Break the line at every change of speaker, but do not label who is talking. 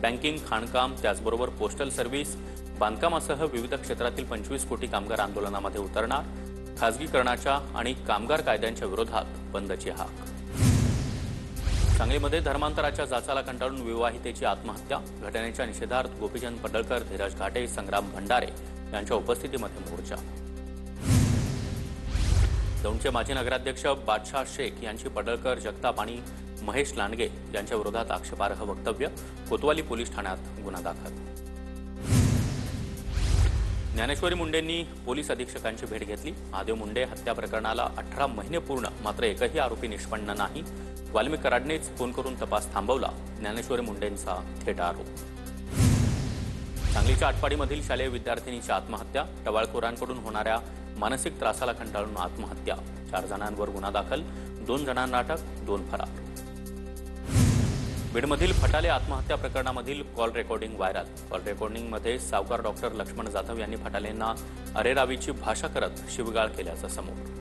Banking, खाणकाम, त्याचबरोबर postal service, बांधकामासह विविध क्षेत्रातील 25 कोटी कामगार आंदोलनामध्ये उतरणार. खासगीकरणाच्या आणि कामगार कायद्यांच्या विरोधात बंदची हाक. सांगलीमध्ये धर्मांतराच्या जाचाला कंटाळून विवाहितेची आत्महत्या. घटनेच्या निषेधार्थ गोपीचंद पडळकर, धीरज घाटे, संग्राम भंडारे यांच्या उपस्थितीमध्ये मोर्चा. दौंडचे माजी नगराध्यक्ष बादशाह शेख यांची पडळकर, जगताप आणि महेश लांडगे यांच्या विरोधात आक्षेपार्ह वक्तव्य. कोतवाली पोलीस ठाण्यात गुन्हा दाखल. ज्ञानेश्वरी मुंडेंनी पोलीस अधीक्षकांची भेट घेतली. महादेव मुंडे हत्या प्रकरणाला 18 महिने पूर्ण, मात्र एकही आरोपी निष्पन्न नाही. वाल्मिक कराडनेच फोन करून तपास थांबवला. ज्ञानेश्वरी मुंडेंचा थेट आरोप. सांगलीच्या आटपाडीमधील शालेय विद्यार्थिनीची आत्महत्या. टवाळखोरांकडून होणाऱ्या मानसिक त्रासाला कंटाळून आत्महत्या. 4 जणांवर गुन्हा दाखल, 2 जणांना अटक, 2 फरार. बीडमधील फटाले आत्महत्या प्रकरणामधील कॉल रेकॉर्डिंग व्हायरल. कॉल रेकॉर्डिंगमध्ये सावकार डॉक्टर लक्ष्मण जाधव यांनी फटालेंना अरेरावीची भाषा करत शिवीगाळ केल्याचं समोर.